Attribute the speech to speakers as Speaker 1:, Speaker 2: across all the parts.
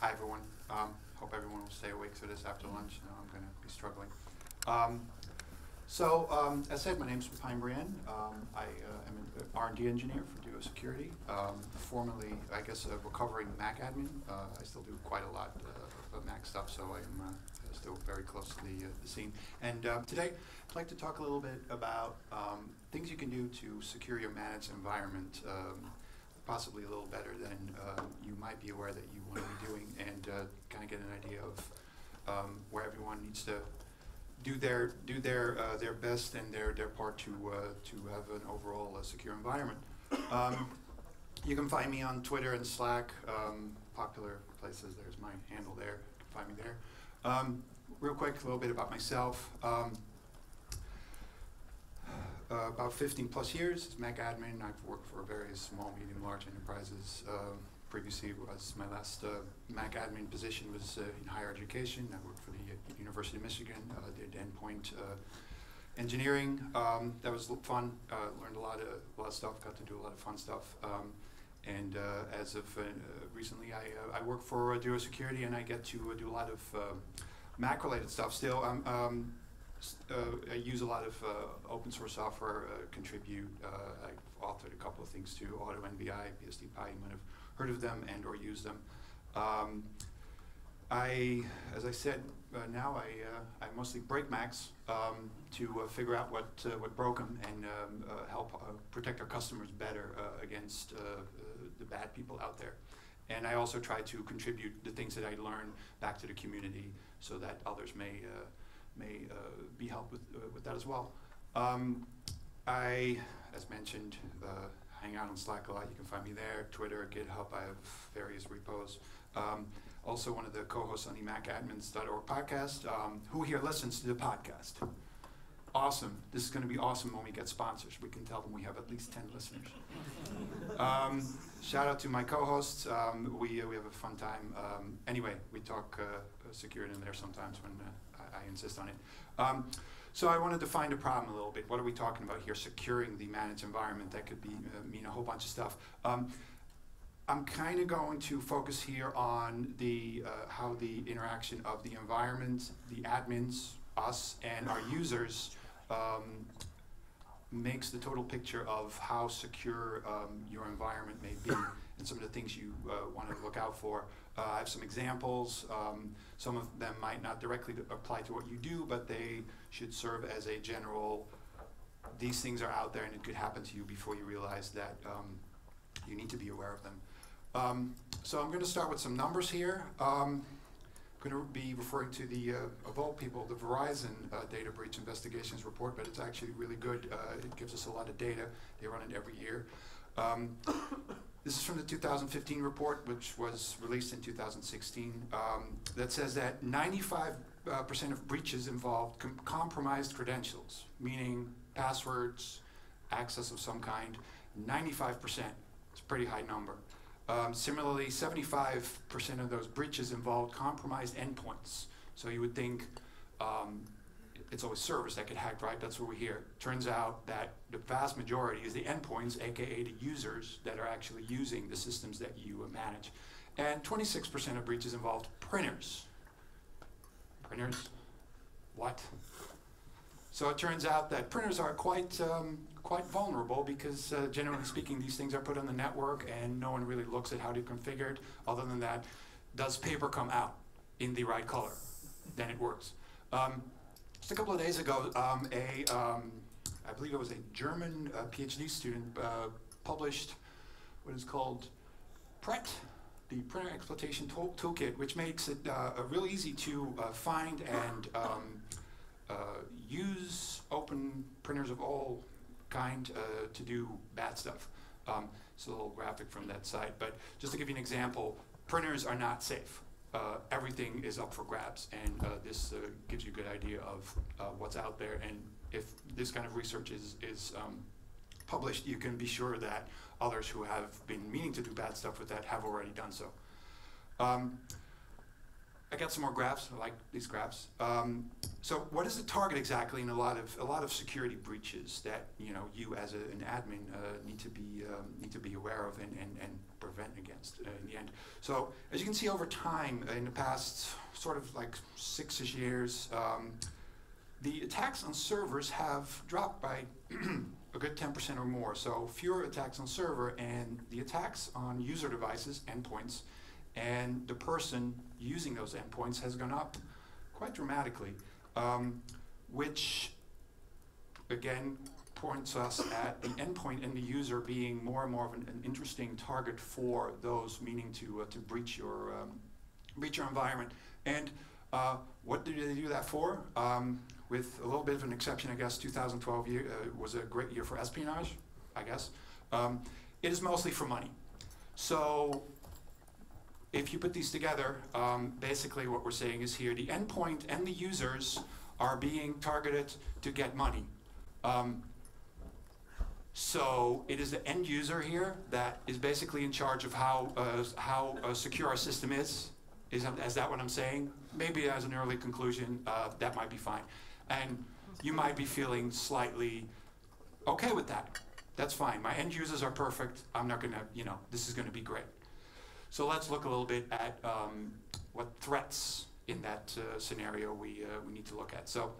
Speaker 1: Hi everyone. Hope everyone will stay awake for this after lunch. I'm going to be struggling. As said, my name is Pepijn Bruienne. I am an R&D engineer for Duo Security. Formerly, I guess, a recovering Mac admin. I still do quite a lot of Mac stuff, so I am still very close to the scene. And today, I'd like to talk a little bit about things you can do to secure your managed environment, possibly a little better than you might be aware that you want to be doing, and kind of get an idea of where everyone needs to do their best and their part to have an overall secure environment. You can find me on Twitter and Slack, popular places. There's my handle there. You can find me there. Real quick, a little bit about myself. About 15 plus years as Mac admin. I've worked for various small, medium, large enterprises. Previously, was my last Mac admin position was in higher education. I worked for the University of Michigan. Did endpoint engineering. That was fun. Learned a lot of stuff. Got to do a lot of fun stuff. And as of recently, I work for Duo Security, and I get to do a lot of Mac-related stuff. Still, I use a lot of open source software, contribute. I've authored a couple of things too, AutoNVI, BSD-Pi, you might have heard of them and or used them. As I said, now I mostly break Macs to figure out what broke them and help protect our customers better against the bad people out there. And I also try to contribute the things that I learn back to the community so that others may be helped with that as well. I, as mentioned, hang out on Slack a lot. You can find me there. Twitter, GitHub. I have various repos. Also, one of the co-hosts on the MacAdmins.org podcast. Who here listens to the podcast? Awesome. This is going to be awesome when we get sponsors. We can tell them we have at least 10 listeners. Shout out to my co-hosts. We have a fun time. Anyway, we talk security in there sometimes when I insist on it. So I wanted to find a problem a little bit. What are we talking about here? Securing the managed environment. That could be mean a whole bunch of stuff. I'm kind of going to focus here on the how the interaction of the environment, the admins, us, and our users makes the total picture of how secure your environment may be and some of the things you want to look out for. I have some examples. Some of them might not directly apply to what you do, but they should serve as a general, these things are out there and it could happen to you before you realize that you need to be aware of them. So I'm going to start with some numbers here. I'm going to be referring to the, of all people, the Verizon data breach investigations report, but it's actually really good. It gives us a lot of data. They run it every year. This is from the 2015 report, which was released in 2016, that says that 95% of breaches involved compromised credentials, meaning passwords, access of some kind. 95%. It's a pretty high number. Similarly, 75% of those breaches involved compromised endpoints. So you would think it's always servers that get hacked, right? That's what we hear. Turns out that the vast majority is the endpoints, aka the users that are actually using the systems that you manage. And 26% of breaches involved printers. Printers? What? So it turns out that printers are quite vulnerable because generally speaking, these things are put on the network and no one really looks at how they're configured. Other than that, does paper come out in the right color? Then it works. Just a couple of days ago, I believe it was a German PhD student published what is called PRET, the Printer Exploitation Toolkit, which makes it real easy to find and use open printers of all kind to do bad stuff. It's a little graphic from that site, but just to give you an example, printers are not safe. Everything is up for grabs, and this gives you a good idea of what's out there. And if this kind of research is published, you can be sure that others who have been meaning to do bad stuff with that have already done so. I got some more graphs. I like these graphs. So what is the target exactly in a lot of security breaches that you as an admin need to be aware of and prevent? prevent against in the end. So as you can see over time, in the past sort of like 6-ish years, the attacks on servers have dropped by a good 10% or more. So fewer attacks on server, and the attacks on user devices, endpoints, and the person using those endpoints has gone up quite dramatically, which again points us at the endpoint and the user being more and more of an interesting target for those meaning to breach your environment. And what do they do that for? With a little bit of an exception, I guess 2012 was a great year for espionage, I guess. It is mostly for money. So if you put these together, basically what we're saying is here, the endpoint and the users are being targeted to get money. So it is the end user here that is basically in charge of how secure our system is. Is that what I'm saying? Maybe as an early conclusion, that might be fine. And you might be feeling slightly okay with that. That's fine. My end users are perfect. I'm not gonna, this is gonna be great. So let's look a little bit at what threats in that scenario we need to look at. So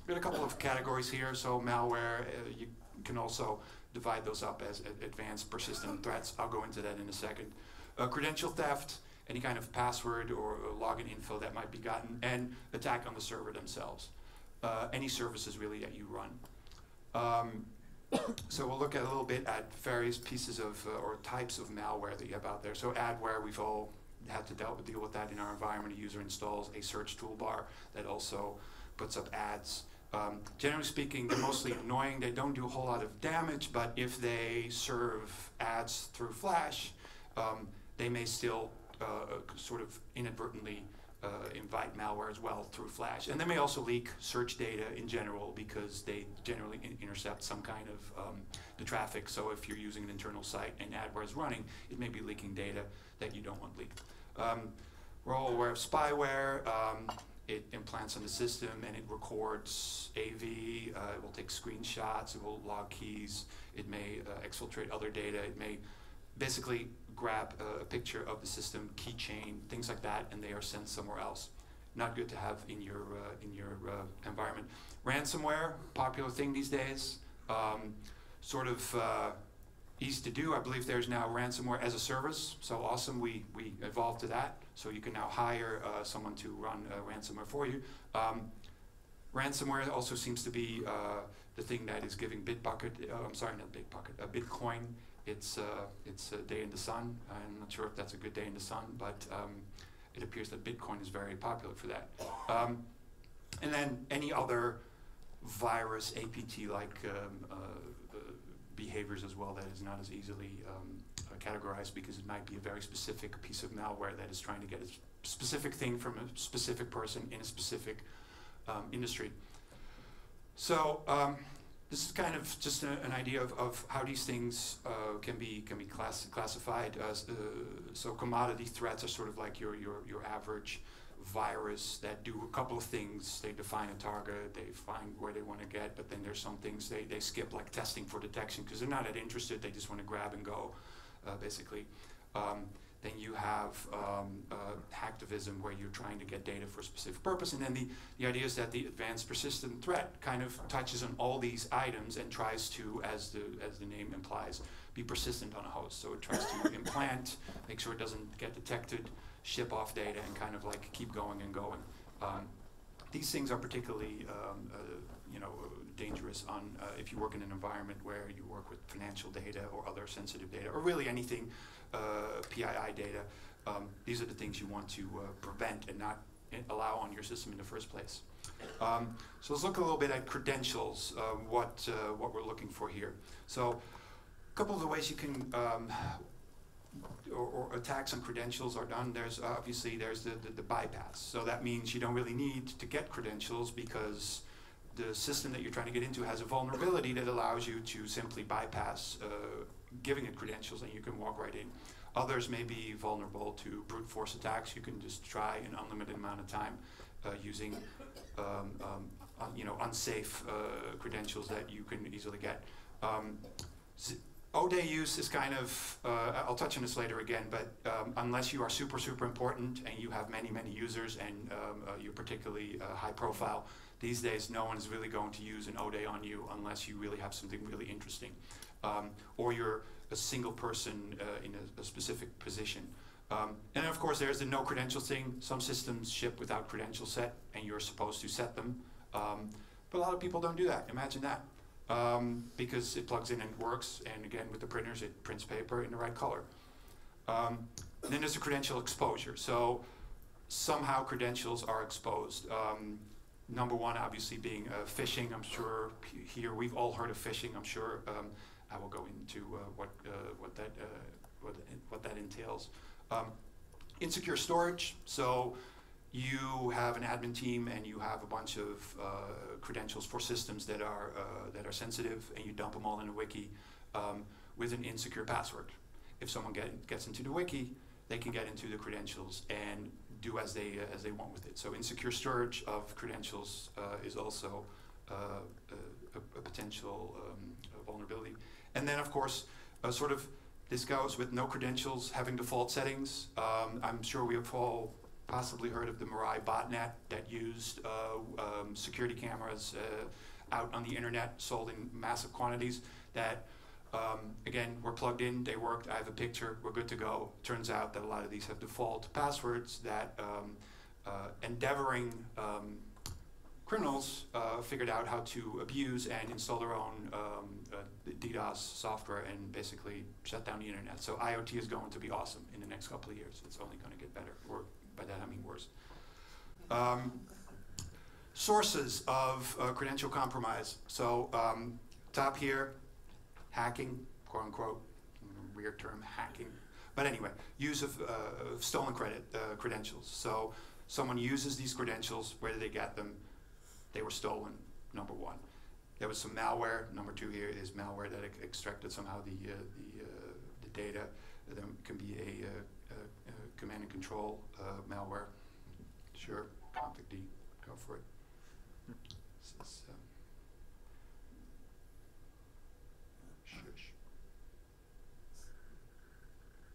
Speaker 1: we've got a couple of categories here. So malware, you can also divide those up as advanced persistent threats. I'll go into that in a second. Credential theft, any kind of password or login info that might be gotten, and attack on the server themselves. Any services really that you run. So we'll look at a little bit at various pieces of or types of malware that you have out there. So adware, we've all had to deal with that in our environment. A user installs a search toolbar that also puts up ads. Generally speaking, they're mostly annoying. They don't do a whole lot of damage, but if they serve ads through Flash, they may still sort of inadvertently invite malware as well through Flash. And they may also leak search data in general because they generally intercept some kind of the traffic. So if you're using an internal site and adware is running, it may be leaking data that you don't want leaked. We're all aware of spyware. It implants on the system and it records AV, it will take screenshots, it will log keys, it may exfiltrate other data, it may basically grab a picture of the system, keychain, things like that, and they are sent somewhere else. Not good to have in your environment. Ransomware, popular thing these days. Sort of easy to do. I believe there's now ransomware as a service. So awesome, we evolved to that. So you can now hire someone to run ransomware for you. Ransomware also seems to be the thing that is giving Bitbucket, I'm sorry, not Bitbucket, Bitcoin. It's a day in the sun. I'm not sure if that's a good day in the sun, but it appears that Bitcoin is very popular for that. And then any other virus, APT-like behaviors as well that is not as easily categorized because it might be a very specific piece of malware that is trying to get a specific thing from a specific person in a specific industry. So this is kind of just an idea of how these things can be classified as. So commodity threats are sort of like your average virus that do a couple of things. They define a target, they find where they want to get, but then there's some things they skip, like testing for detection, because they're not that interested. They just want to grab and go, basically. Then you have hacktivism, where you're trying to get data for a specific purpose. And then the idea is that the advanced persistent threat kind of touches on all these items and tries to, as the name implies, be persistent on a host. So it tries to implant, make sure it doesn't get detected, ship off data, and kind of like keep going and going. These things are particularly dangerous on if you work in an environment where you work with financial data or other sensitive data, or really anything PII data. These are the things you want to prevent and not allow on your system in the first place. So let's look a little bit at credentials, what we're looking for here. So a couple of the ways you can or attacks on credentials are done. There's obviously the bypass. So that means you don't really need to get credentials because the system that you're trying to get into has a vulnerability that allows you to simply bypass giving it credentials, and you can walk right in. Others may be vulnerable to brute force attacks. You can just try an unlimited amount of time using unsafe credentials that you can easily get. O-Day use is kind of, I'll touch on this later again, but unless you are super, super important and you have many, many users and you're particularly high profile, these days no one is really going to use an O-Day on you unless you really have something really interesting. Or you're a single person in a specific position. And then of course there's the no credentials thing. Some systems ship without credentials set and you're supposed to set them. But a lot of people don't do that. Imagine that. Because it plugs in and it works, and again with the printers it prints paper in the right color. Then there's the credential exposure. So somehow credentials are exposed. Number one obviously being phishing. I'm sure here we've all heard of phishing. I'm sure I will go into what that entails. Insecure storage. So you have an admin team and you have a bunch of credentials for systems that are sensitive, and you dump them all in a wiki with an insecure password. If someone gets into the wiki, they can get into the credentials and do as they want with it. So insecure storage of credentials is also a potential vulnerability. And then of course, this goes with no credentials having default settings. I'm sure we have all possibly heard of the Mirai botnet that used security cameras out on the internet, sold in massive quantities that, again, were plugged in, they worked, I have a picture, we're good to go. Turns out that a lot of these have default passwords that endeavoring criminals figured out how to abuse and install their own DDoS software and basically shut down the internet. So IoT is going to be awesome in the next couple of years. It's only going to get better, or by that I mean worse. Sources of credential compromise. So top here, hacking, quote unquote, weird term, hacking. But anyway, use of stolen credentials. So someone uses these credentials, where did they get them? They were stolen, number one. There was some malware. Number two here is malware that extracted somehow the data. There can be a command and control malware. Sure, conflict D, go for it. This is, shush.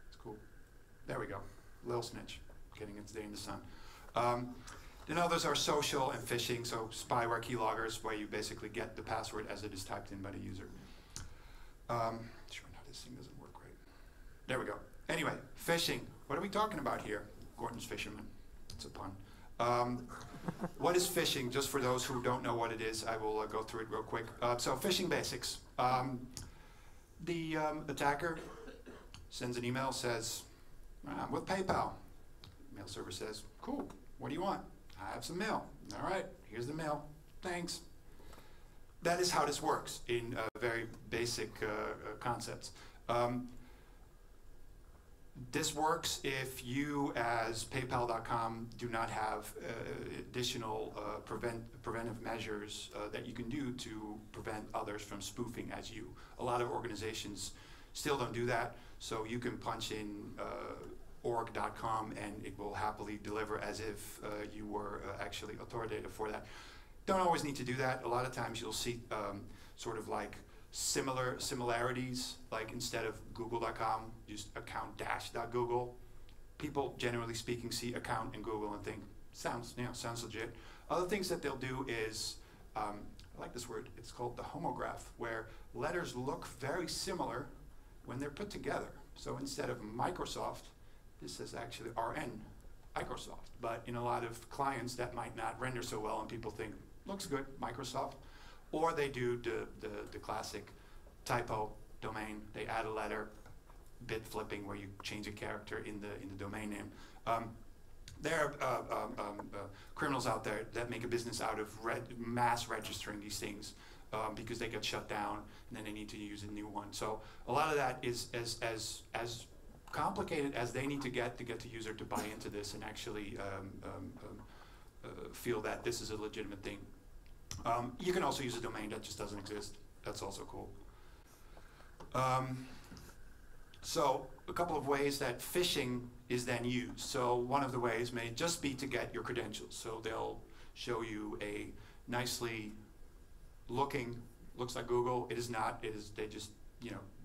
Speaker 1: It's cool. There we go. Little snitch, getting its day in the sun. Then others are social and phishing, so spyware keyloggers, where you basically get the password as it is typed in by the user. Sure, now this thing doesn't work right. There we go. Anyway, phishing. What are we talking about here? Gordon's fisherman. It's a pun. What is phishing? Just for those who don't know what it is, I will go through it real quick. So phishing basics. The attacker sends an email, says, I'm with PayPal. Mail server says, cool, what do you want? I have some mail. All right, here's the mail. Thanks. That is how this works in very basic concepts. This works if you, as PayPal.com, do not have additional preventive measures that you can do to prevent others from spoofing as you. A lot of organizations still don't do that, so you can punch in org.com and it will happily deliver as if you were actually authoritative for that. Don't always need to do that. A lot of times you'll see sort of like similarities, like instead of google.com, use account-.google. People, generally speaking, see account in Google and think, sounds legit. Other things that they'll do is, I like this word, it's called the homograph, where letters look very similar when they're put together. So instead of Microsoft, this is actually RN, Microsoft. But in a lot of clients that might not render so well and people think, looks good, Microsoft. Or they do the classic typo domain. They add a letter, bit flipping, where you change a character in the domain name. There are criminals out there that make a business out of mass registering these things because they get shut down and then they need to use a new one. So a lot of that is as complicated as they need to get the user to buy into this and actually feel that this is a legitimate thing. You can also use a domain that just doesn't exist. That's also cool. So a couple of ways that phishing is then used. So one of the ways may just be to get your credentials. So they'll show you a nicely looking, looks like Google. It is not. It is. They just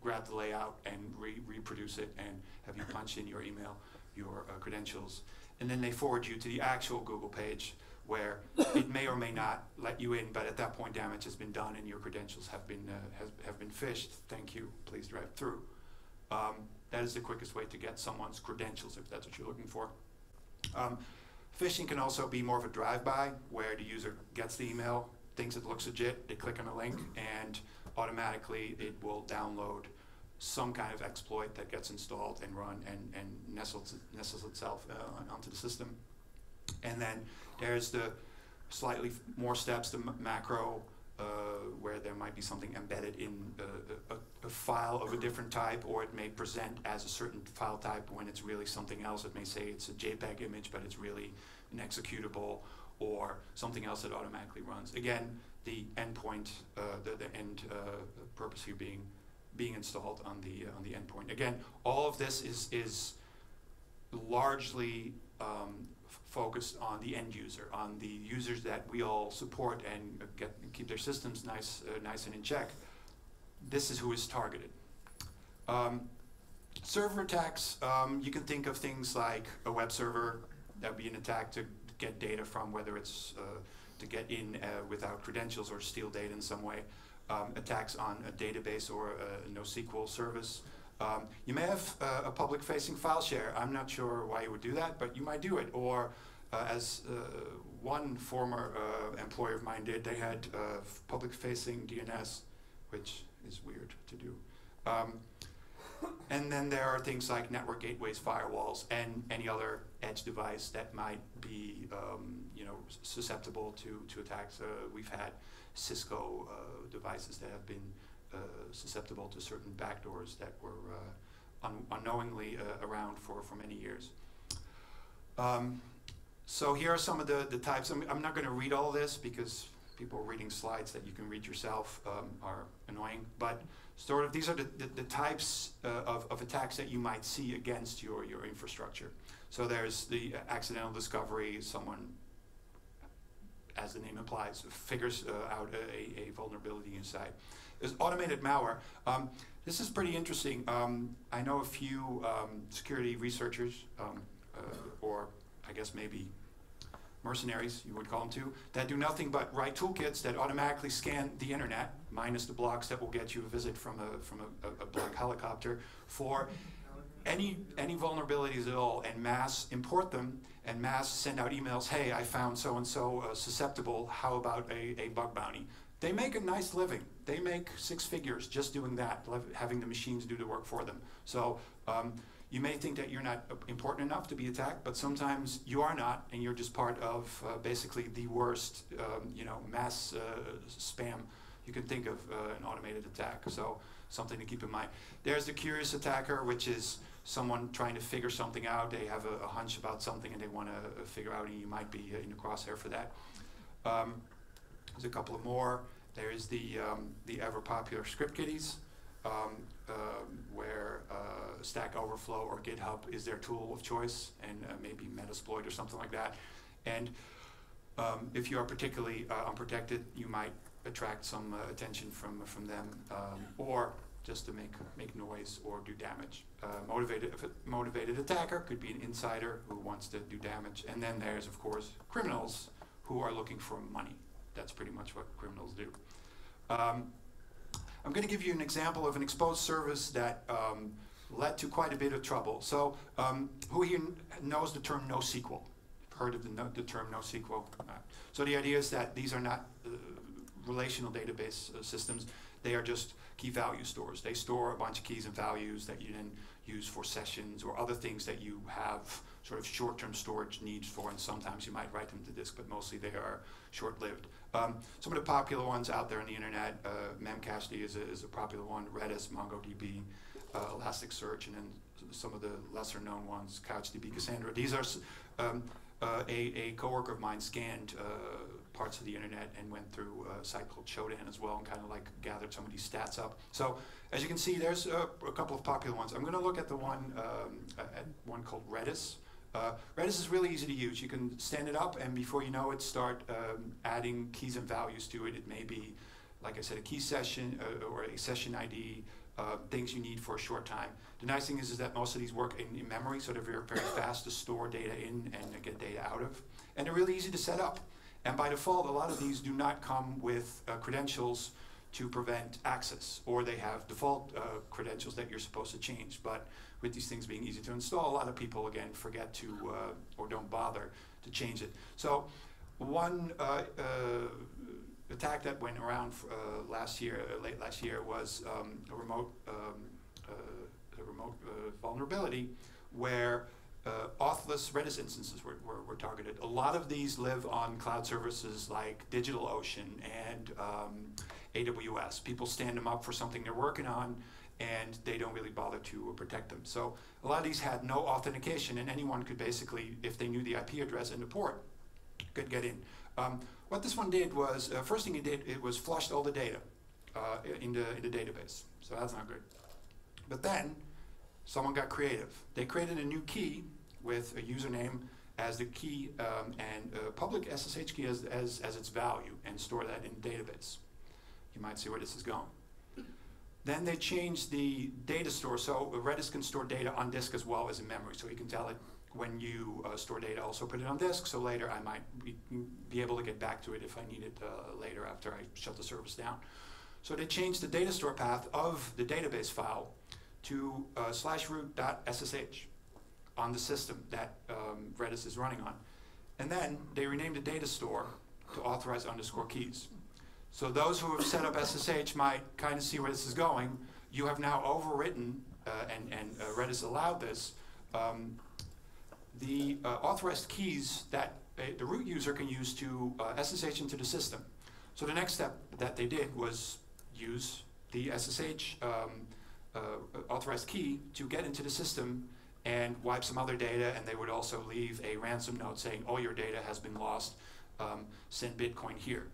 Speaker 1: grab the layout and reproduce it and have you punch in your email, your credentials. And then they forward you to the actual Google page where it may or may not let you in, but at that point damage has been done and your credentials have been phished. Thank you, please drive through. That is the quickest way to get someone's credentials if that's what you're looking for. Phishing can also be more of a drive-by where the user gets the email, thinks it looks legit, they click on a link, and automatically it will download some kind of exploit that gets installed and run and nestles itself onto the system. And then there's the slightly more steps, the macro, where there might be something embedded in a file of a different type, or it may present as a certain file type when it's really something else. It may say it's a JPEG image, but it's really an executable, or something else that automatically runs. Again, the endpoint, the end purpose here being installed on the endpoint. Again, all of this is largely focused on the end user, on the users that we all support and keep their systems nice and in check. This is who is targeted. Server attacks, you can think of things like a web server. That would be an attack to get data from, whether it's to get in without credentials or steal data in some way. Attacks on a database or a NoSQL service. You may have a public-facing file share. I'm not sure why you would do that, but you might do it. Or as one former employer of mine did, they had public-facing DNS, which is weird to do. And then there are things like network gateways, firewalls, and any other edge device that might be susceptible to attacks. We've had Cisco devices that have been susceptible to certain backdoors that were unknowingly around for many years. So here are some of the types. I'm not going to read all this because people reading slides that you can read yourself are annoying, but sort of these are the types of attacks that you might see against your infrastructure. So there's the accidental discovery. Someone, as the name implies, figures out a vulnerability inside. There's automated malware. This is pretty interesting. I know a few security researchers, or I guess maybe mercenaries, you would call them too, that do nothing but write toolkits that automatically scan the internet, minus the blocks that will get you a visit from a black helicopter, for any vulnerabilities at all, and mass import them, and mass send out emails, hey, I found so-and-so susceptible, how about a bug bounty? They make a nice living. They make 6 figures just doing that, having the machines do the work for them. So you may think that you're not important enough to be attacked, but sometimes you are not, and you're just part of basically the worst mass spam you can think of an automated attack. So something to keep in mind. There's the curious attacker, which is someone trying to figure something out. They have a hunch about something and they want to figure out, and you might be in the crosshair for that. There's a couple of more. There's the ever popular script kiddies, where Stack Overflow or GitHub is their tool of choice, and maybe Metasploit or something like that. And if you are particularly unprotected, you might attract some attention from them, or just to make noise or do damage. Motivated attacker could be an insider who wants to do damage. And then there's, of course, criminals who are looking for money. That's pretty much what criminals do. I'm going to give you an example of an exposed service that led to quite a bit of trouble. So who here knows the term NoSQL? Heard of the term NoSQL? So the idea is that these are not relational database systems. They are just key value stores. They store a bunch of keys and values that you then use for sessions or other things that you have sort of short-term storage needs for, and sometimes you might write them to disk, but mostly they are short-lived. Some of the popular ones out there on the internet, Memcached is a popular one, Redis, MongoDB, Elasticsearch, and then some of the lesser-known ones, CouchDB, Cassandra. These are a coworker of mine scanned parts of the internet and went through a site called Shodan as well, and kind of like gathered some of these stats up. So as you can see, there's a couple of popular ones. I'm going to look at the one called Redis. Redis is really easy to use. You can stand it up, and before you know it, start adding keys and values to it. It may be, like I said, a key session or a session ID, things you need for a short time. The nice thing is that most of these work in memory, so they're very, very fast to store data in and get data out of. And they're really easy to set up. And by default, a lot of these do not come with credentials to prevent access, or they have default credentials that you're supposed to change. But with these things being easy to install, a lot of people, again, forget to, or don't bother to change it. So one attack that went around last year, late last year, was a remote vulnerability where authless Redis instances were targeted. A lot of these live on cloud services like DigitalOcean and AWS. People stand them up for something they're working on, and they don't really bother to protect them. So a lot of these had no authentication, and anyone could basically, if they knew the IP address and the port, could get in. What this one did was, first thing it did, it was flushed all the data in the database. So that's not good. But then someone got creative. They created a new key with a username as the key and a public SSH key as its value, and store that in the database. You might see where this is going. Then they changed the data store, so Redis can store data on disk as well as in memory. So you can tell it when you store data, also put it on disk, so later I might be able to get back to it if I need it later after I shut the service down. So they changed the data store path of the database file to /root.ssh on the system that Redis is running on. And then they renamed the data store to authorize _keys. So those who have set up SSH might kind of see where this is going. You have now overwritten, and Redis allowed this, the authorized keys that the root user can use to SSH into the system. So the next step that they did was use the SSH authorized key to get into the system and wipe some other data, and they would also leave a ransom note saying, all your data has been lost, send Bitcoin here.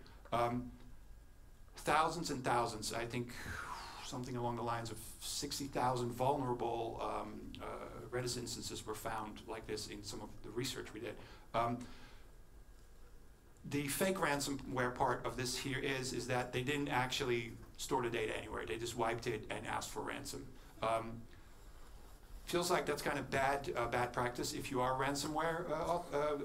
Speaker 1: Thousands and thousands, I think something along the lines of 60,000 vulnerable Redis instances were found like this in some of the research we did. The fake ransomware part of this here is that they didn't actually store the data anywhere. They just wiped it and asked for ransom. Feels like that's kind of bad practice if you are a ransomware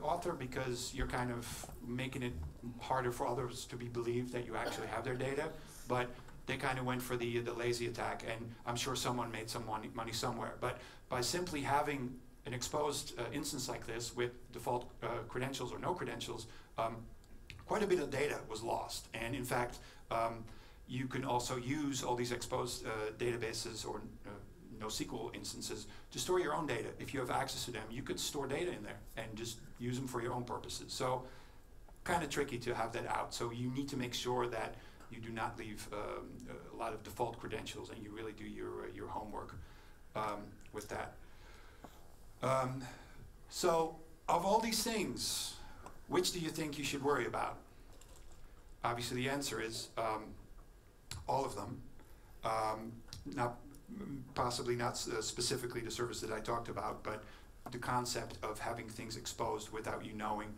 Speaker 1: author, because you're kind of making it harder for others to be believed that you actually have their data. But they kind of went for the lazy attack, and I'm sure someone made some money somewhere. But by simply having an exposed instance like this with default credentials or no credentials, quite a bit of data was lost. And in fact, you can also use all these exposed databases or NoSQL instances to store your own data. If you have access to them, you could store data in there and just use them for your own purposes. So kind of tricky to have that out. So you need to make sure that you do not leave a lot of default credentials, and you really do your homework with that. So of all these things, which do you think you should worry about? Obviously the answer is all of them. Possibly not specifically the service that I talked about, but the concept of having things exposed without you knowing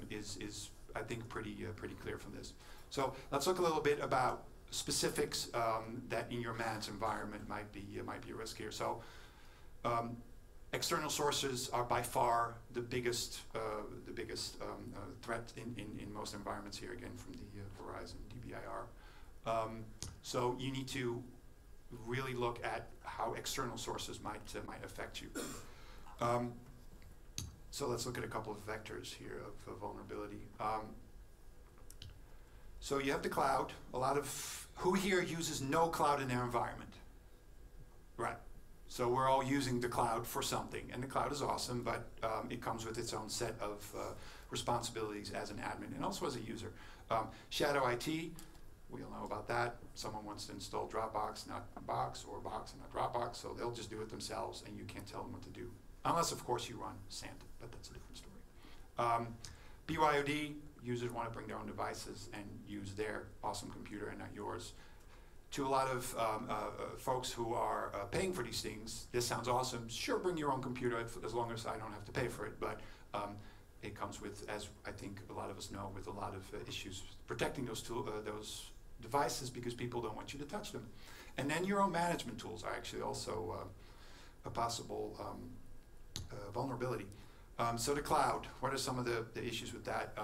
Speaker 1: is I think pretty clear from this. So let's look a little bit about specifics that in your managed environment might be a risk here. So external sources are by far the biggest threat in most environments here, again from the Verizon DBIR. So you need to really look at how external sources might affect you. So let's look at a couple of vectors here of vulnerability. So you have the cloud. A lot of, who here uses no cloud in their environment? Right. So we're all using the cloud for something, and the cloud is awesome, but it comes with its own set of responsibilities as an admin and also as a user. Shadow IT, we all know about that. Someone wants to install Dropbox, not Box, or Box and not Dropbox, so they'll just do it themselves, and you can't tell them what to do. Unless, of course, you run Santa, but that's a different story. BYOD, users want to bring their own devices and use their awesome computer and not yours. To a lot of folks who are paying for these things, this sounds awesome. Sure, bring your own computer as long as I don't have to pay for it, but it comes with, as I think a lot of us know, with a lot of issues protecting those devices because people don't want you to touch them. And then your own management tools are actually also a possible vulnerability. So the cloud, what are some of the issues with that?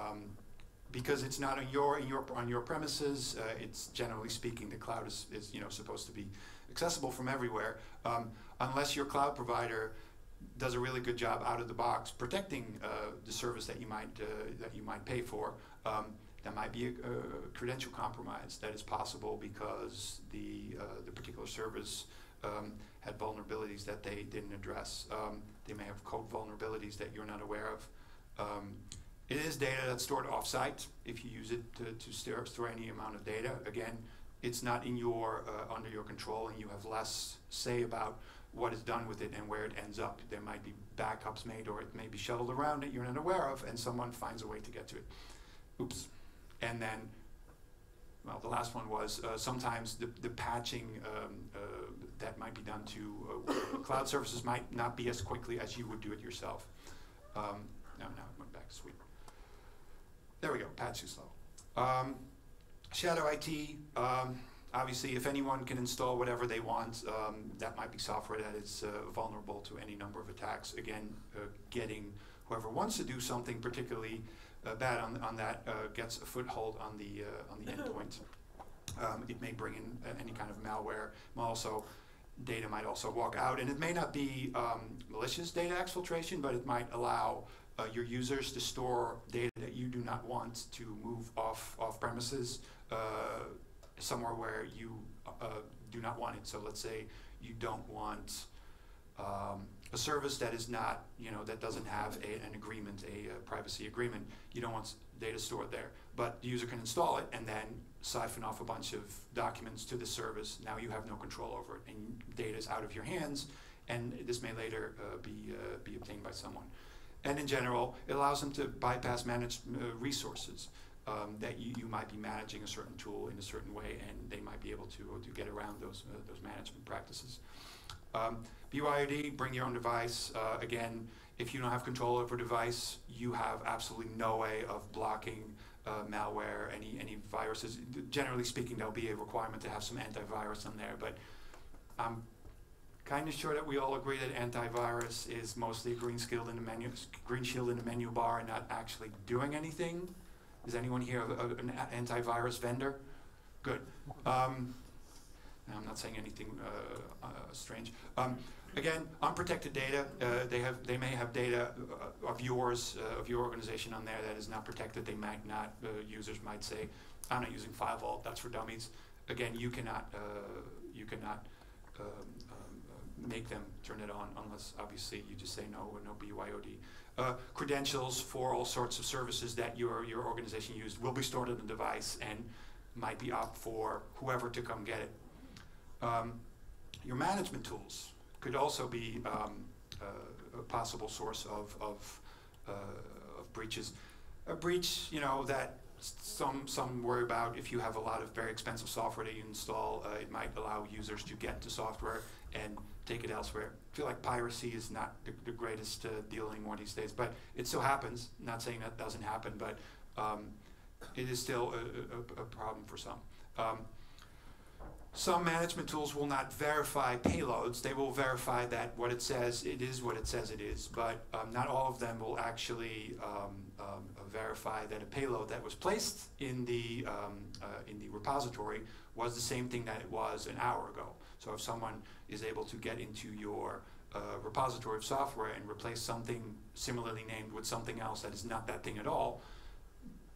Speaker 1: Because it's not on your premises, it's generally speaking, the cloud is supposed to be accessible from everywhere, unless your cloud provider does a really good job out of the box protecting the service that you might pay for. That might be a credential compromise that is possible because the particular service had vulnerabilities that they didn't address. They may have code vulnerabilities that you're not aware of. It is data that's stored off-site if you use it to store any amount of data. Again, it's not in under your control, and you have less say about what is done with it and where it ends up. There might be backups made, or it may be shuttled around that you're not aware of, and someone finds a way to get to it. Oops. And then, well, the last one was sometimes the patching that might be done to cloud services might not be as quickly as you would do it yourself. Now it went back, sweet. There we go, patch is slow. Shadow IT, obviously if anyone can install whatever they want, that might be software that is vulnerable to any number of attacks. Again, getting whoever wants to do something particularly bad on that gets a foothold on the endpoint. It may bring in any kind of malware. Data might also walk out, and it may not be malicious data exfiltration, but it might allow your users to store data that you do not want to move off premises somewhere where you do not want it. So let's say you don't want a service that is not, that doesn't have an agreement, a privacy agreement. You don't want data stored there, but the user can install it and then siphon off a bunch of documents to the service. Now you have no control over it, and data is out of your hands, and this may later be obtained by someone. And in general, it allows them to bypass managed resources that you might be managing a certain tool in a certain way, and they might be able to get around those management practices. BYOD, bring your own device. Again, if you don't have control over a device, you have absolutely no way of blocking malware, any viruses. Generally speaking, there'll be a requirement to have some antivirus on there, but I'm kind of sure that we all agree that antivirus is mostly a green shield in the menu bar and not actually doing anything. Is anyone here an antivirus vendor? Good. I'm not saying anything strange. Again, unprotected data. They may have data of yours, of your organization on there that is not protected. They might not. Users might say, "I'm not using FileVault. That's for dummies." Again, you cannot make them turn it on unless obviously you just say no BYOD. Credentials for all sorts of services that your organization used will be stored on the device and might be up for whoever to come get it. Your management tools could also be a possible source of breaches. A breach, that some worry about. If you have a lot of very expensive software that you install, it might allow users to get to software and take it elsewhere. I feel like piracy is not the greatest deal anymore these days, but it still happens. Not saying that doesn't happen, but it is still a problem for some. Some management tools will not verify payloads. They will verify that what it says, it is what it says it is, but not all of them will actually verify that a payload that was placed in the repository was the same thing that it was an hour ago. So if someone is able to get into your repository of software and replace something similarly named with something else that is not that thing at all,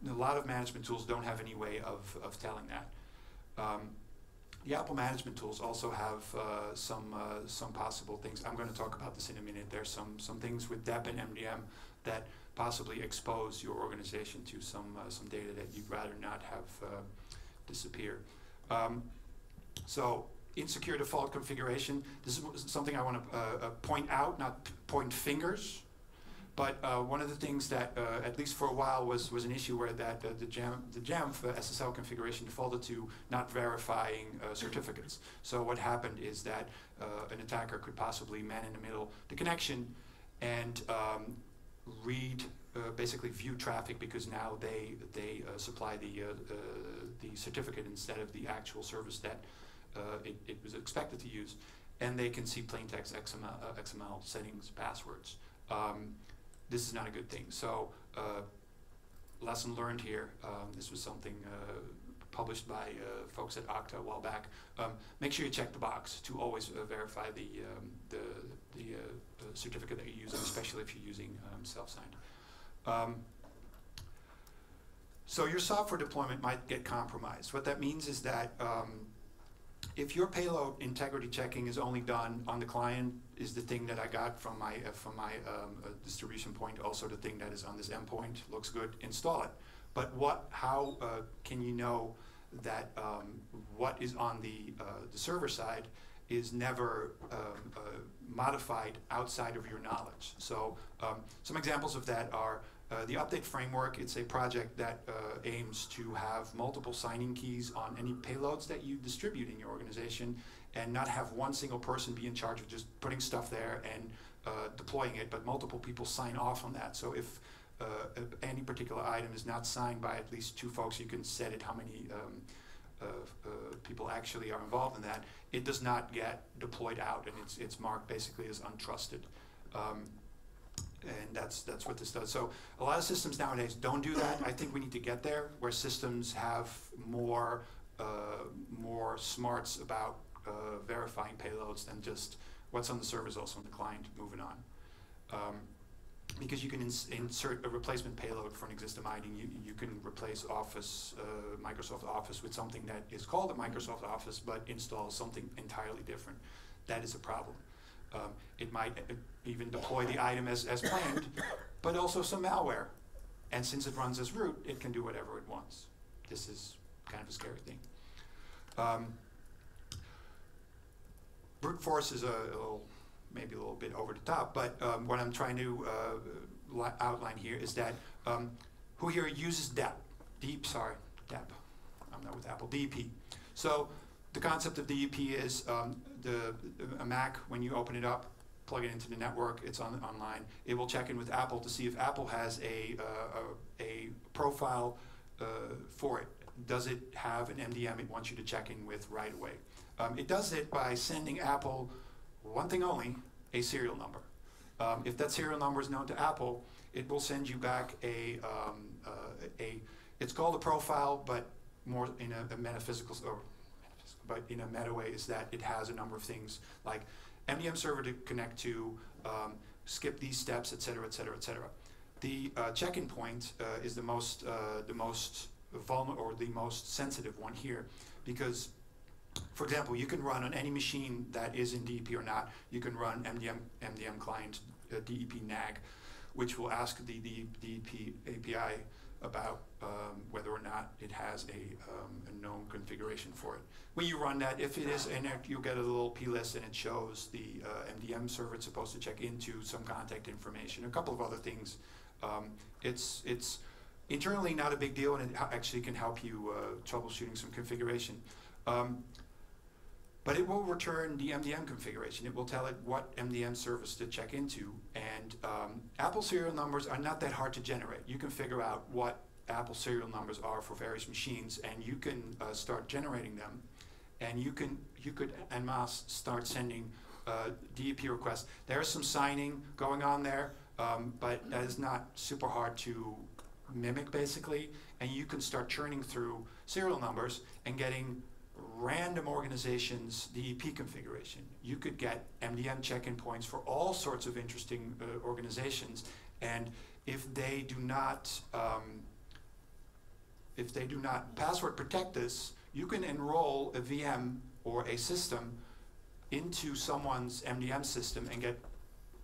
Speaker 1: a lot of management tools don't have any way of telling that. The Apple management tools also have some possible things. I'm going to talk about this in a minute. There's some things with DEP and MDM that possibly expose your organization to some data that you'd rather not have disappear. So insecure default configuration. This is something I want to point out, not point fingers. But one of the things that, at least for a while, was an issue where that the Jamf SSL configuration defaulted to not verifying certificates. So what happened is that an attacker could possibly man in the middle the connection and read basically view traffic, because now they supply the certificate instead of the actual service that it was expected to use, and they can see plain text XML settings, passwords. This is not a good thing. So lesson learned here. This was something published by folks at Okta a while back. Make sure you check the box to always verify the certificate that you're using, especially if you're using self-signed. So your software deployment might get compromised. What that means is that if your payload integrity checking is only done on the client, is the thing that I got from my distribution point, also the thing that is on this endpoint, looks good, install it. But how can you know that what is on the server side is never modified outside of your knowledge? So some examples of that are the update framework. It's a project that aims to have multiple signing keys on any payloads that you distribute in your organization, and not have one single person be in charge of just putting stuff there and deploying it, but multiple people sign off on that. So if any particular item is not signed by at least 2 folks, you can set it how many people actually are involved in that. It does not get deployed out, and it's marked basically as untrusted. And that's what this does. So a lot of systems nowadays don't do that. I think we need to get there where systems have more smarts about verifying payloads than just what's on the server is also on the client, moving on. Because you can insert a replacement payload for an existing item. You can replace Office, Microsoft Office, with something that is called a Microsoft Office but installs something entirely different. That is a problem. It might even deploy the item as planned, but also some malware. And since it runs as root, it can do whatever it wants. This is kind of a scary thing. Brute force is maybe a little bit over the top, but what I'm trying to outline here is that who here uses DEP? DEP. I'm not with Apple. DEP. So the concept of DEP is a Mac, when you open it up, plug it into the network, it's online. It will check in with Apple to see if Apple has a profile for it. Does it have an MDM it wants you to check in with right away? It does it by sending Apple one thing only, a serial number. If that serial number is known to Apple, it will send you back it's called a profile, but more in a metaphysical, but in a meta way, is that it has a number of things like MDM server to connect to, skip these steps, et cetera, et cetera, et cetera. The check-in point is the most vulnerable or the most sensitive one here, because, for example, you can run on any machine that is in DEP or not. You can run MDM client DEP NAG, which will ask the DEP API about whether or not it has a known configuration for it. When you run that, if it is in there, you'll get a little plist and it shows the MDM server it's supposed to check into, some contact information, a couple of other things. It's internally not a big deal, and it actually can help you troubleshooting some configuration. But it will return the MDM configuration. It will tell it what MDM service to check into. And Apple serial numbers are not that hard to generate. You can figure out what Apple serial numbers are for various machines, and you can start generating them. And you could en masse start sending DEP requests. There's some signing going on there, but that is not super hard to mimic, basically. And you can start churning through serial numbers and getting random organizations DEP configuration. You could get MDM check-in points for all sorts of interesting organizations, and if they do not password protect this, you can enroll a VM or a system into someone's MDM system and get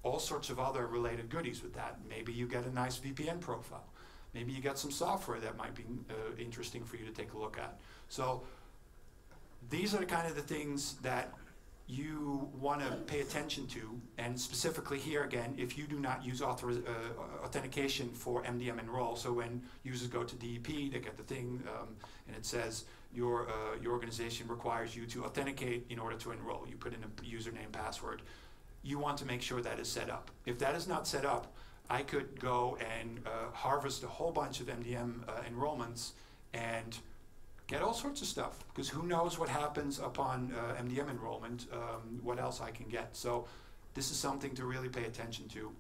Speaker 1: all sorts of other related goodies with that. Maybe you get a nice VPN profile. Maybe you get some software that might be interesting for you to take a look at. So these are kind of the things that you want to pay attention to, and specifically here again, if you do not use authentication for MDM enroll, so when users go to DEP, they get the thing, and it says your organization requires you to authenticate in order to enroll. You put in a username, password. You want to make sure that is set up. If that is not set up, I could go and harvest a whole bunch of MDM enrollments and get all sorts of stuff, because who knows what happens upon MDM enrollment, what else I can get. So this is something to really pay attention to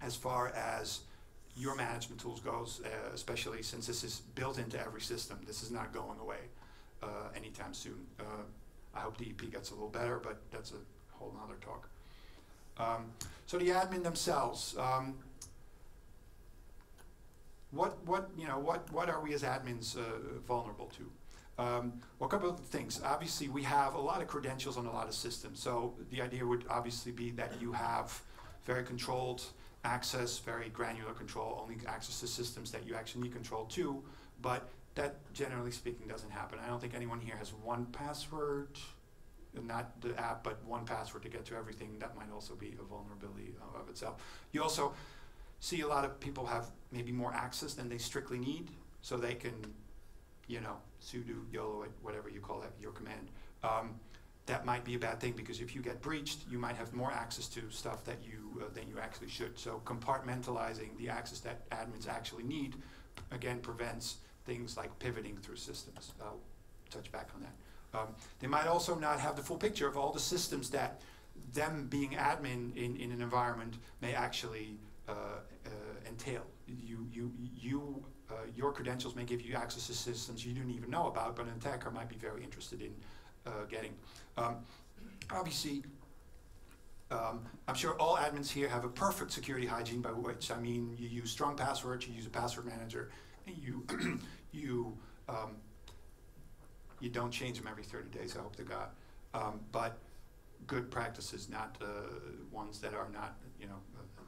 Speaker 1: as far as your management tools goes, especially since this is built into every system. This is not going away anytime soon. I hope DEP gets a little better, but that's a whole nother talk. So the admin themselves, what are we as admins vulnerable to? Well, a couple of things. Obviously, we have a lot of credentials on a lot of systems. So the idea would obviously be that you have very controlled access, very granular control, only access to systems that you actually need control to. But that, generally speaking, doesn't happen. I don't think anyone here has one password, not the app, but one password to get to everything. That might also be a vulnerability of itself. You also see a lot of people have maybe more access than they strictly need, so they can, sudo, YOLO it, whatever you call that, your command. That might be a bad thing, because if you get breached, you might have more access to stuff that than you actually should. So compartmentalizing the access that admins actually need, again, prevents things like pivoting through systems. I'll touch back on that. They might also not have the full picture of all the systems that them being admin in an environment may actually entail. Your credentials may give you access to systems you didn't even know about, but an attacker might be very interested in getting. Obviously, I'm sure all admins here have a perfect security hygiene, by which I mean you use strong passwords, you use a password manager, and you don't change them every 30 days, I hope to God. But good practices, not ones that are not,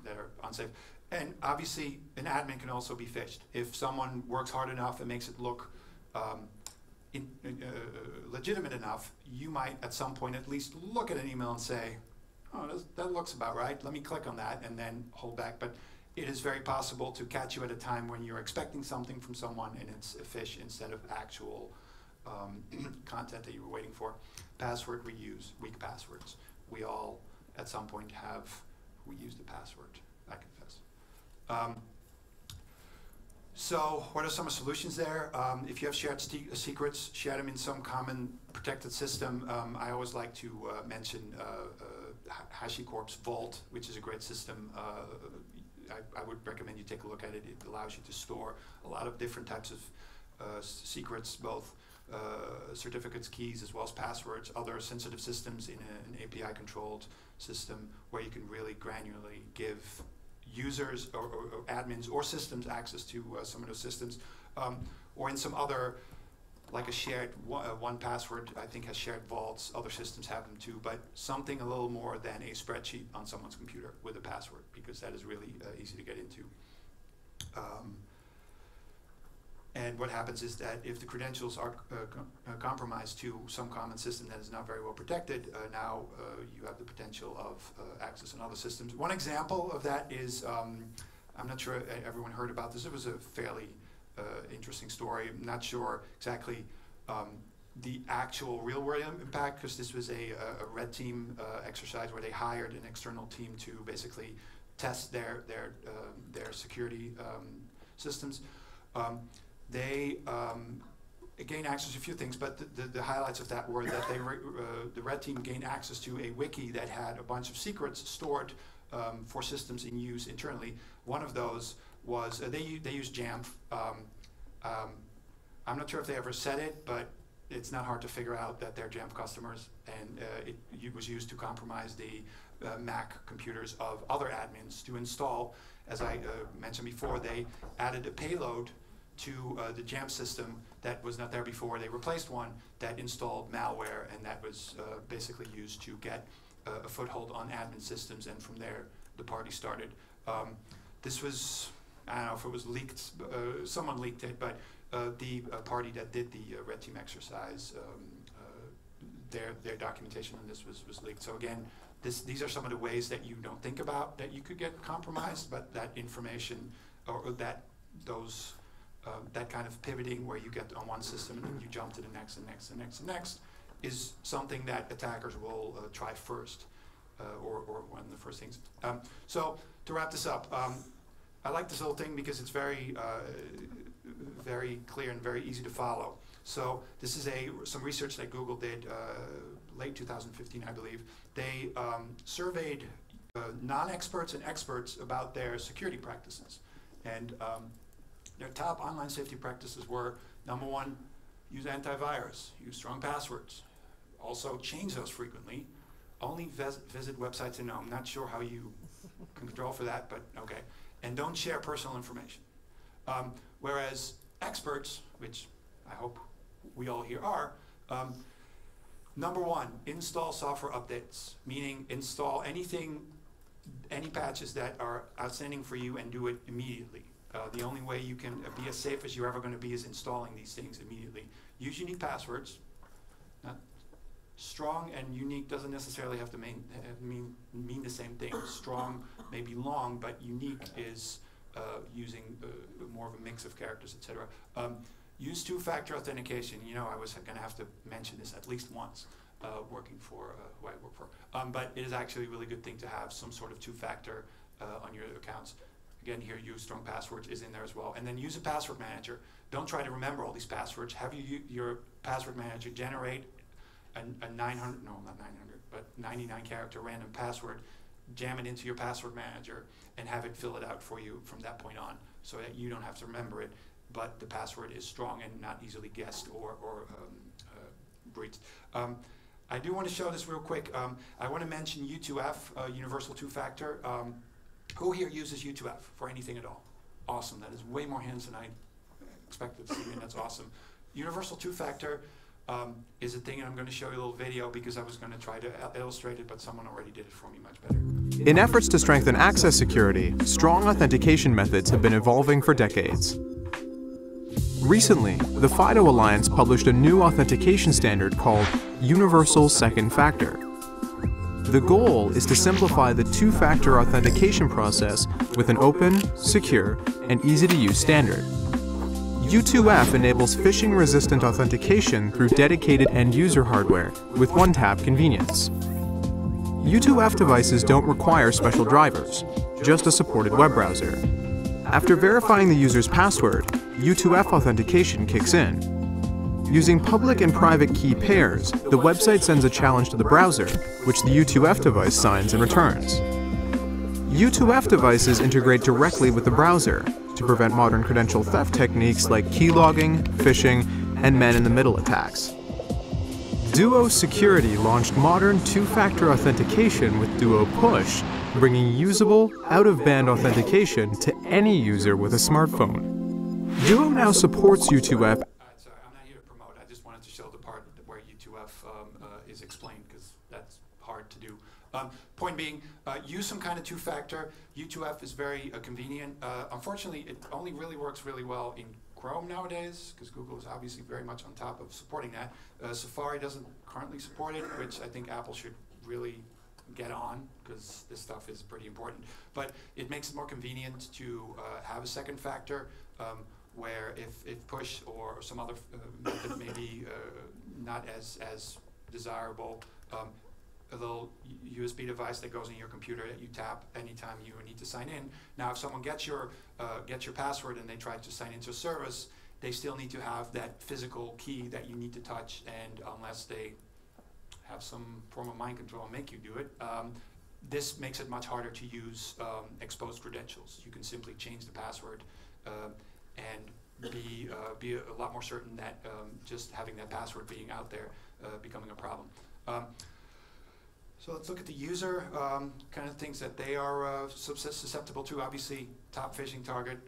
Speaker 1: that are unsafe. And obviously, an admin can also be phished. If someone works hard enough and makes it look legitimate enough, you might at some point at least look at an email and say, oh, that looks about right, let me click on that, and then hold back. But it is very possible to catch you at a time when you're expecting something from someone and it's a phish instead of actual content that you were waiting for. Password reuse, weak passwords. We all, at some point, have reused a password, I confess. So what are some solutions there? If you have shared secrets, share them in some common protected system. I always like to mention HashiCorp's Vault, which is a great system. I would recommend you take a look at it. It allows you to store a lot of different types of secrets, both certificates, keys, as well as passwords, other sensitive systems in an API-controlled system where you can really granularly give users or admins or systems access to some of those systems, or in some other, like a shared one password, I think has shared vaults. Other systems have them too, but something a little more than a spreadsheet on someone's computer with a password, because that is really easy to get into. And what happens is that if the credentials are compromised to some common system that is not very well protected, now you have the potential of access on other systems. One example of that is, I'm not sure everyone heard about this. It was a fairly interesting story. I'm not sure exactly the actual real-world impact, because this was a red team exercise where they hired an external team to basically test their security systems. They gained access to a few things, but the highlights of that were that the red team gained access to a wiki that had a bunch of secrets stored for systems in use internally. One of those was, they used Jamf. I'm not sure if they ever said it, but it's not hard to figure out that they're Jamf customers, and it was used to compromise the Mac computers of other admins to install. As I mentioned before, they added a payload to the Jamf system that was not there before. They replaced one that installed malware, and that was basically used to get a foothold on admin systems, and from there the party started. This was, I don't know if it was leaked, someone leaked it, but the party that did the red team exercise, their documentation on this was leaked. So again, these are some of the ways that you don't think about that you could get compromised, but that information, or that kind of pivoting where you get on one system and then you jump to the next and next and next and next, is something that attackers will try first, or one of the first things. So to wrap this up, I like this little thing because it's very, very clear and very easy to follow. So this is some research that Google did late 2015, I believe. They surveyed non-experts and experts about their security practices. And their top online safety practices were, number one, use antivirus, use strong passwords. Also change those frequently. Only visit websites and I'm not sure how you can control for that, but okay. And don't share personal information. Whereas experts, which I hope we all here are, number one, install software updates, meaning install anything, any patches that are outstanding for you and do it immediately. The only way you can be as safe as you're ever going to be is installing these things immediately. Use unique passwords. Strong and unique doesn't necessarily have to mean the same thing. Strong may be long, but unique is using more of a mix of characters, etc. Use two-factor authentication. You know, I was going to have to mention this at least once, working for who I work for. But it is actually a really good thing to have some sort of two-factor on your accounts. Again, here, use strong passwords is in there as well. And then use a password manager. Don't try to remember all these passwords. Have your password manager generate a 900, no, not 900, but 99 character random password, jam it into your password manager, and have it fill it out for you from that point on, so that you don't have to remember it, but the password is strong and not easily guessed or breached. I do want to show this real quick. I want to mention U2F, Universal Two-Factor. Who here uses U2F for anything at all? Awesome. That is way more hands than I expected to see, and that's awesome. Universal Two-Factor is a thing, and I'm going to show you a little video because I was going to try to illustrate it, but someone already did it for me much better.
Speaker 2: In efforts to strengthen access security, strong authentication methods have been evolving for decades. Recently, the FIDO Alliance published a new authentication standard called Universal Second Factor. The goal is to simplify the two-factor authentication process with an open, secure, and easy-to-use standard. U2F enables phishing-resistant authentication through dedicated end-user hardware with one-tap convenience. U2F devices don't require special drivers, just a supported web browser. After verifying the user's password, U2F authentication kicks in. Using public and private key pairs, the website sends a challenge to the browser, which the U2F device signs and returns. U2F devices integrate directly with the browser to prevent modern credential theft techniques like keylogging, phishing, and man-in-the-middle attacks. Duo Security launched modern two-factor authentication with Duo Push, bringing usable, out-of-band authentication to any user with a smartphone. Duo now supports U2F.
Speaker 1: Sorry, I'm not here to promote. I just wanted to show the part where U2F is explained, because that's hard to do. Point being, use some kind of two-factor. U2F is very convenient. Unfortunately, it only really works really well in Chrome nowadays, because Google is obviously very much on top of supporting that. Safari doesn't currently support it, which I think Apple should really get on, because this stuff is pretty important. But it makes it more convenient to have a second factor, where if push or some other method may be not as desirable, a little USB device that goes in your computer that you tap anytime you need to sign in. Now, if someone gets your password and they try to sign into a service, they still need to have that physical key that you need to touch, and unless they have some form of mind control and make you do it, this makes it much harder to use exposed credentials. You can simply change the password and be a lot more certain that just having that password being out there becoming a problem. So let's look at the user, kind of things that they are susceptible to. Obviously, top phishing target.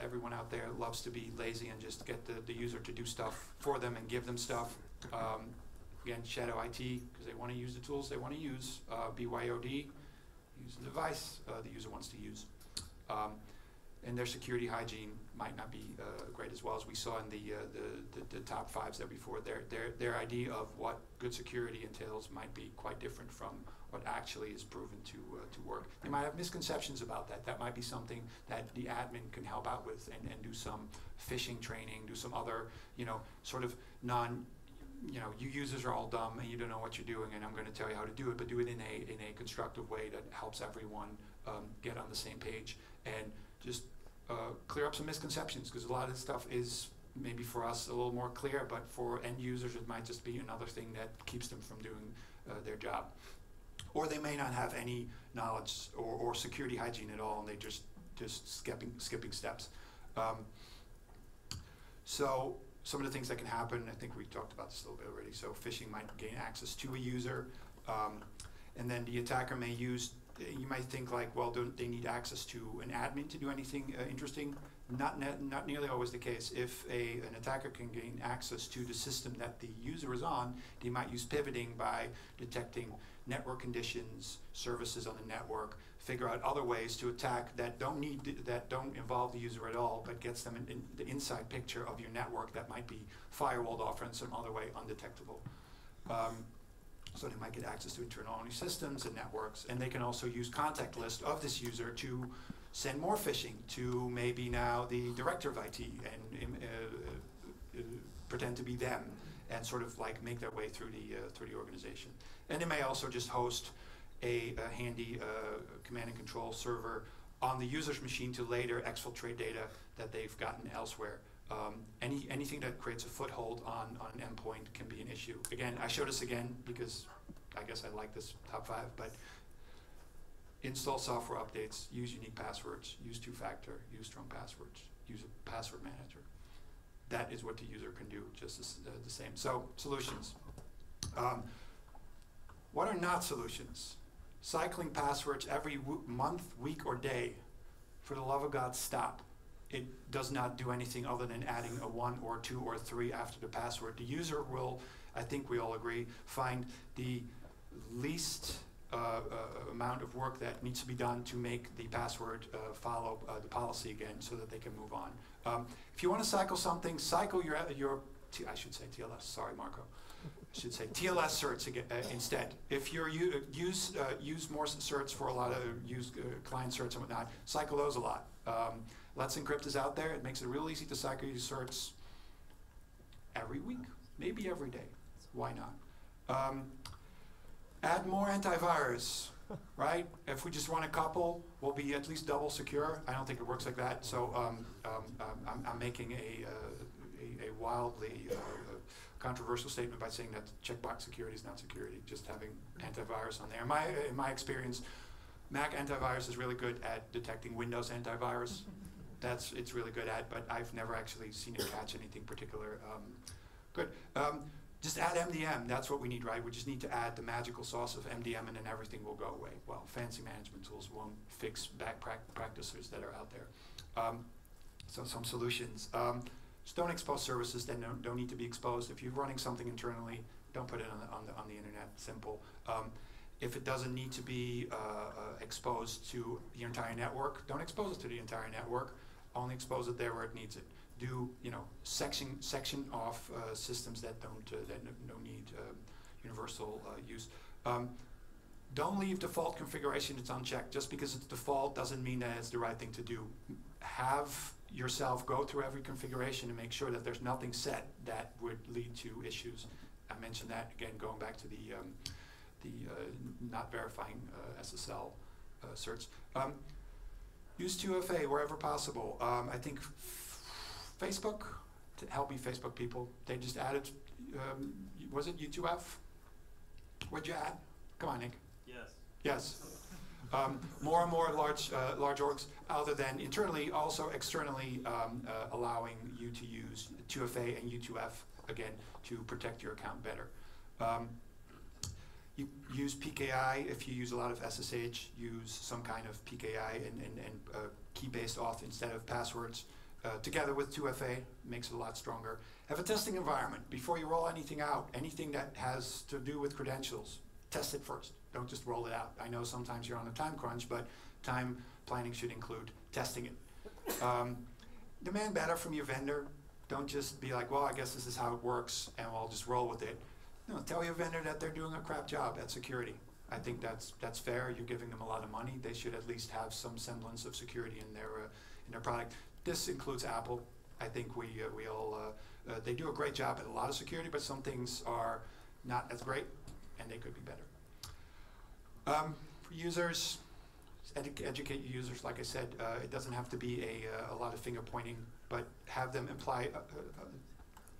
Speaker 1: Everyone out there loves to be lazy and just get the user to do stuff for them and give them stuff. Again, shadow IT, because they want to use the tools they want to use. BYOD, use the device the user wants to use. And their security hygiene might not be great as well, as we saw in the top fives there before. Their idea of what good security entails might be quite different from what actually is proven to work. They might have misconceptions about that. That might be something that the admin can help out with and do some phishing training, do some other, sort of you users are all dumb and you don't know what you're doing, and I'm going to tell you how to do it, but do it in a constructive way that helps everyone get on the same page, and just clear up some misconceptions, because a lot of this stuff is maybe for us a little more clear, but for end users it might just be another thing that keeps them from doing their job. Or they may not have any knowledge or security hygiene at all, and they just skipping steps. So some of the things that can happen, I think we talked about this a little bit already. So phishing might gain access to a user, and then the attacker may use, you might think like, well, do they need access to an admin to do anything interesting? Not nearly always the case. If an attacker can gain access to the system that the user is on, they might use pivoting by detecting network conditions, services on the network, figure out other ways to attack that don't involve the user at all, but gets them in the inside picture of your network that might be firewalled off or in some other way undetectable. So they might get access to internal only systems and networks, and they can also use contact list of this user to send more phishing to maybe now the director of IT and pretend to be them and sort of like make their way through the organization. And they may also just host a handy command and control server on the user's machine to later exfiltrate data that they've gotten elsewhere. Anything that creates a foothold on an endpoint can be an issue. Again, I show this again because I guess I like this top 5, but install software updates, use unique passwords, use two-factor, use strong passwords, use a password manager. That is what the user can do, just the same. So, solutions. What are not solutions? Cycling passwords every month, week, or day. For the love of God, stop. It does not do anything other than adding a 1 or 2 or 3 after the password. The user will, I think we all agree, find the least amount of work that needs to be done to make the password follow the policy again so that they can move on. If you want to cycle something, cycle your I should say TLS, sorry Marco. I should say TLS certs again, instead. If you're use more certs for a lot of client certs and whatnot, cycle those a lot. Let's Encrypt is out there. It makes it real easy to cycle your certs every week, maybe every day. Why not? Add more antivirus, right? If we just run a couple, we'll be at least double secure. I don't think it works like that. So I'm making a wildly controversial statement by saying that checkbox security is not security. Just having antivirus on there. In my experience, Mac antivirus is really good at detecting Windows antivirus. It's really good at, but I've never actually seen it catch anything particular. Good. Just add MDM. That's what we need, right? We just need to add the magical sauce of MDM, and then everything will go away. Well, fancy management tools won't fix bad practices that are out there. So some solutions. Just don't expose services that don't need to be exposed. If you're running something internally, don't put it on the internet. Simple. If it doesn't need to be exposed to the entire network, don't expose it to the entire network. Only expose it there where it needs it. Do section off systems that don't need universal use. Don't leave default configuration that's unchecked. Just because it's default doesn't mean that it's the right thing to do. Have yourself go through every configuration and make sure that there's nothing set that would lead to issues. I mentioned that again, going back to the not verifying SSL certs. Use 2FA wherever possible. I think Facebook, to help me Facebook people, they just added, was it U2F? What'd you add? Come on, Nick.
Speaker 3: Yes.
Speaker 1: Yes. More and more large orgs, other than internally, also externally allowing you to use 2FA and U2F, again, to protect your account better. You use PKI. If you use a lot of SSH, use some kind of PKI and key-based auth instead of passwords. Together with 2FA, makes it a lot stronger. Have a testing environment. Before you roll anything out, anything that has to do with credentials, test it first. Don't just roll it out. I know sometimes you're on a time crunch, but time planning should include testing it. Demand better from your vendor. Don't just be like, well, I guess this is how it works, and I'll just roll with it. No, tell your vendor that they're doing a crap job at security. I think that's fair. You're giving them a lot of money. They should at least have some semblance of security in their product. This includes Apple. I think we all they do a great job at a lot of security, but some things are not as great, and they could be better. For users, Educate your users, like I said. It doesn't have to be a lot of finger pointing, but have them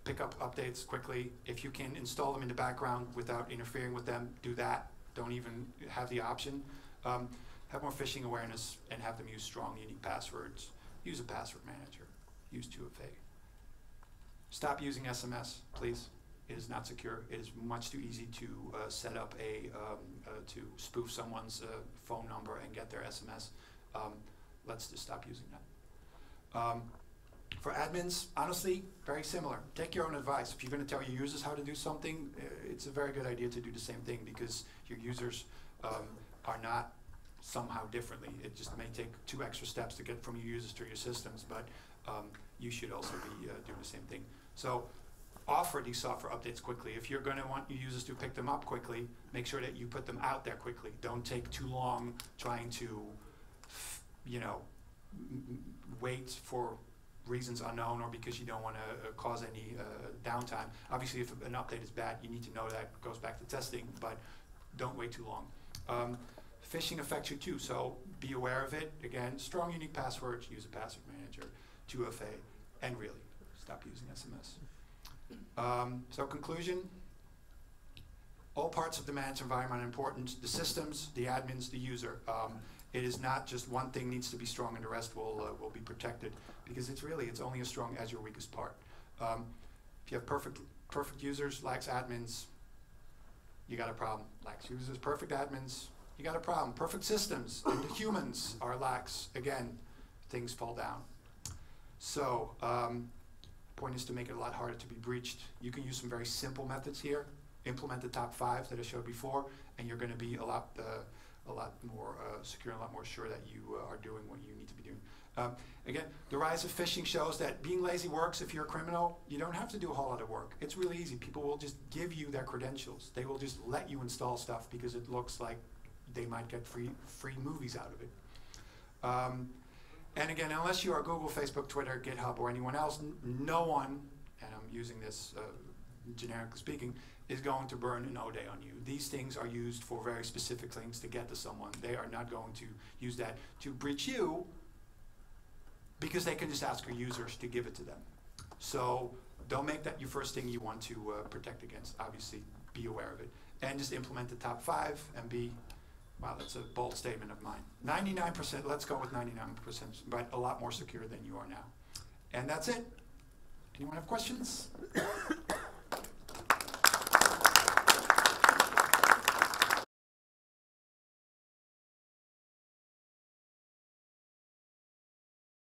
Speaker 1: pick up updates quickly. If you can install them in the background without interfering with them, do that. Don't even have the option. Have more phishing awareness and have them use strong, unique passwords. Use a password manager. Use 2FA. Stop using SMS, please. It is not secure. It is much too easy to set up to spoof someone's phone number and get their SMS. Let's just stop using that. For admins, honestly, very similar. Take your own advice. If you're going to tell your users how to do something, it's a very good idea to do the same thing, because your users are not somehow differently. It just may take 2 extra steps to get from your users to your systems, but you should also be doing the same thing. So offer these software updates quickly. If you're going to want your users to pick them up quickly, make sure that you put them out there quickly. Don't take too long trying to, wait for reasons unknown or because you don't want to cause any downtime. Obviously, if an update is bad, you need to know that. It goes back to testing, but don't wait too long. Phishing affects you too, so be aware of it. Again, strong, unique passwords, use a password manager, 2FA, and really, stop using SMS. So conclusion, all parts of the managed environment are important. The systems, the admins, the user. It is not just one thing needs to be strong and the rest will be protected, because it's only as strong as your weakest part. If you have perfect users, lax admins, you got a problem. Lax users, perfect admins, you got a problem. Perfect systems, and the humans are lax. Again, things fall down. So, point is to make it a lot harder to be breached. You can use some very simple methods here. Implement the top 5 that I showed before, and you're going to be a lot more secure and a lot more sure that you are doing what you need to be doing. Again, the rise of phishing shows that being lazy works. If you're a criminal, you don't have to do a whole lot of work. It's really easy. People will just give you their credentials. They will just let you install stuff because it looks like they might get free movies out of it. And again, unless you are Google, Facebook, Twitter, GitHub, or anyone else, no one, and I'm using this generically speaking, is going to burn an O-Day on you. These things are used for very specific things to get to someone. They are not going to use that to breach you, because they can just ask your users to give it to them. So don't make that your first thing you want to protect against. Obviously, be aware of it. And just implement the top 5 and be, wow, that's a bold statement of mine. 99%, let's go with 99%, but a lot more secure than you are now. And that's it. Anyone have questions?